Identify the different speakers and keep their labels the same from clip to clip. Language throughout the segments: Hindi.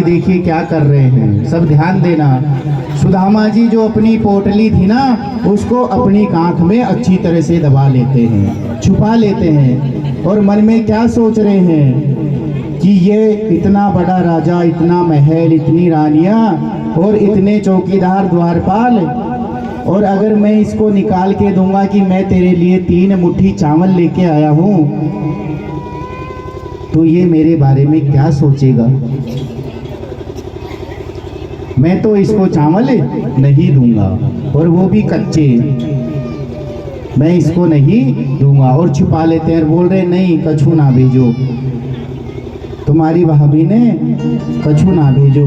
Speaker 1: देखिए क्या कर रहे हैं, सब ध्यान देना। सुदामा जी जो अपनी पोटली थी ना, उसको अपनी कांख में अच्छी तरह से दबा लेते हैं, छुपा लेते हैं, और मन में क्या सोच रहे हैं कि ये इतना बड़ा राजा, इतना महल, इतनी रानियां और इतने चौकीदार द्वारपाल, और अगर मैं इसको निकाल के दूंगा कि मैं तेरे लिए 3 मुट्ठी चावल लेके आया हूँ, तो ये मेरे बारे में क्या सोचेगा। मैं तो इसको चावल नहीं दूंगा, और वो भी कच्चे, मैं इसको नहीं दूंगा। और छुपा लेते हैं और बोल रहे नहीं, कछु ना भेजो, तुम्हारी भाभी ने कछु ना भेजो।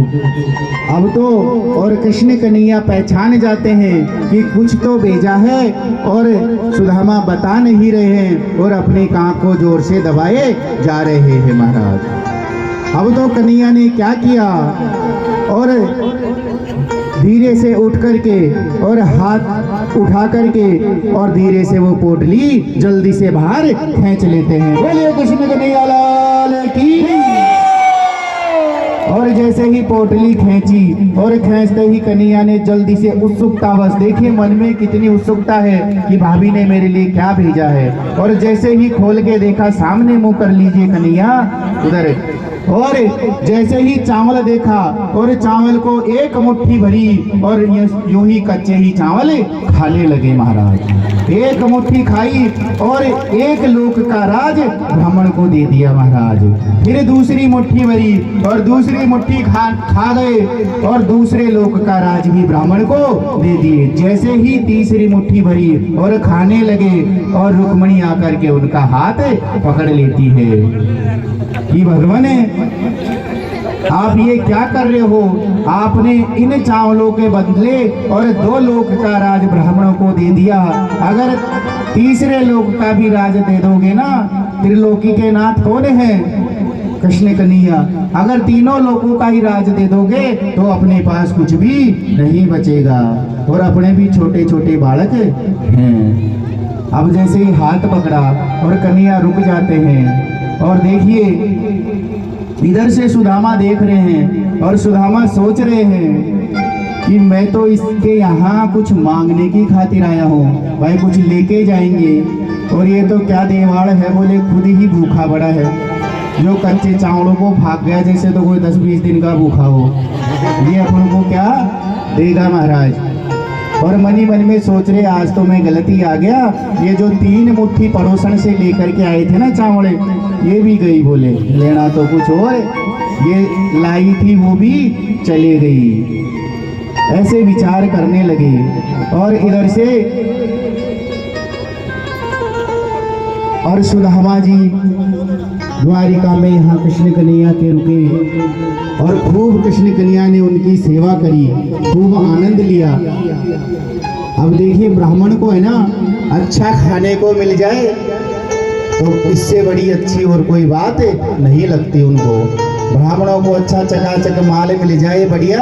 Speaker 1: अब तो और कृष्ण कन्हैया पहचान जाते हैं कि कुछ तो भेजा है, और सुदामा बता नहीं रहे हैं और अपनी कांख को जोर से दबाए जा रहे हैं महाराज। अब तो कन्हैया ने क्या किया, और धीरे से उठ करके और हाथ उठा करके और धीरे से वो पोटली जल्दी से बाहर खींच लेते हैं। बोलिए कृष्ण कन्हैया लाल की। और जैसे ही पोटली खींची और खींचते ही कन्हैया ने जल्दी से उत्सुकता, बस देखिए मन में कितनी उत्सुकता है कि भाभी ने मेरे लिए क्या भेजा है। और जैसे ही खोल के देखा, सामने मुंह कर लीजिए कन्हैया उधर, और जैसे ही चावल देखा और चावल को 1 मुट्ठी भरी और यूं ही कच्चे ही चावल खाने लगे महाराज। 1 मुट्ठी खाई और 1 लोक का राज ब्राह्मण को दे दिया महाराज। फिर दूसरी मुट्ठी भरी और दूसरी मुट्ठी खा गए और दूसरे लोक का राज भी ब्राह्मण को दे दिए। जैसे ही तीसरी मुट्ठी भरी और खाने लगे, और रुक्मणी आकर के उनका हाथ पकड़ लेती है कि भगवान आप ये क्या कर रहे हो, आपने इन चावलों के बदले और 2 लोक का राज ब्राह्मणों को दे दिया, अगर तीसरे लोक का भी राज दे दोगे ना, त्रिलोकी के नाथ कौन है, कृष्ण कन्हैया, अगर तीनों लोगों का ही राज दे दोगे तो अपने पास कुछ भी नहीं बचेगा, और अपने भी छोटे छोटे बालक हैं। अब जैसे ही हाथ पकड़ा और कन्हैया रुक जाते हैं, और देखिए इधर से सुदामा देख रहे हैं, और सुदामा सोच रहे हैं कि मैं तो इसके यहाँ कुछ मांगने की खातिर आया हूँ, भाई कुछ लेके जाएंगे, और ये तो क्या देवाड़ है, बोले खुद ही भूखा बड़ा है, जो कच्चे चावलों को भाग गया जैसे तो कोई 10-20 दिन का भूखा हो, ये अपन को क्या देगा महाराज। और मनी मन में सोच रहे आज तो मैं गलती आ गया, ये जो 3 मुट्ठी पड़ोसन से लेकर के आए थे ना चावल, ये भी गई, बोले लेना तो कुछ और, ये लाई थी वो भी चले गई। ऐसे विचार करने लगे, और इधर से और सुदामा जी द्वारिका में यहाँ कृष्ण कन्हैया के रुके, और खूब कृष्ण कन्हैया ने उनकी सेवा करी, खूब आनंद लिया। अब देखिए ब्राह्मण को है ना अच्छा खाने को मिल जाए तो इससे बड़ी अच्छी और कोई बात नहीं लगती उनको। ब्राह्मणों को अच्छा चकाचक माल मिल जाए, बढ़िया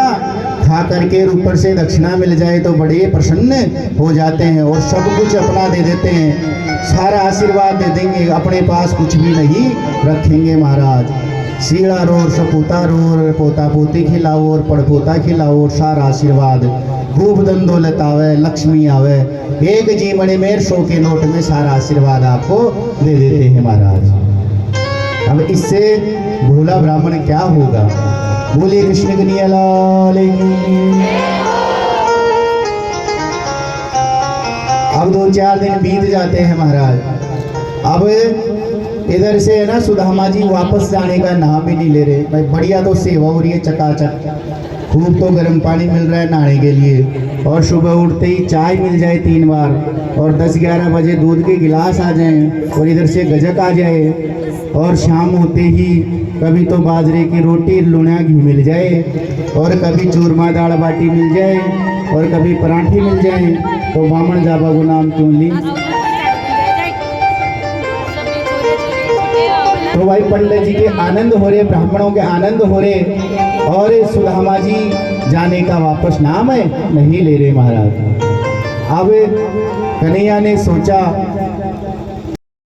Speaker 1: खा करके ऊपर से दक्षिणा मिल जाए तो बड़े प्रसन्न हो जाते हैं, और सब कुछ अपना दे देते हैं, सारा आशीर्वाद दे देंगे, अपने पास कुछ भी नहीं रखेंगे महाराज। सीड़ा रोर सपूता रोर, पोता पोती खिलाओ और पड़पोता खिलाओ, और सारा आशीर्वाद, खूब धन दौलत आवे, लक्ष्मी आवे, एक जीवने में 100 के नोट में सारा आशीर्वाद आपको दे देते हैं महाराज। अब इससे भोला ब्राह्मण क्या होगा। बोलिए कृष्ण कन्हैया लाल की। अब 2-4 दिन बीत जाते हैं महाराज। अब इधर से है ना सुदामा जी वापस जाने का नाम ही नहीं ले रहे। भाई बढ़िया तो सेवा हो रही है चकाचक, खूब तो गर्म पानी मिल रहा है नहाने के लिए, और सुबह उठते ही चाय मिल जाए 3 बार, और 10-11 बजे दूध के गिलास आ जाएं, और इधर से गजक आ जाए, और शाम होते ही कभी तो बाजरे की रोटी लुणा घी मिल जाए, और कभी चूरमा दाल बाटी मिल जाए, और कभी पराठे मिल जाए, तो बामण जाबा को नाम क्यों ली। तो भाई पंडित जी के आनंद हो रहे, ब्राह्मणों के आनंद हो रहे, और सुदामा जी जाने का वापस नाम नहीं ले रहे महाराज। अब कन्हैया ने सोचा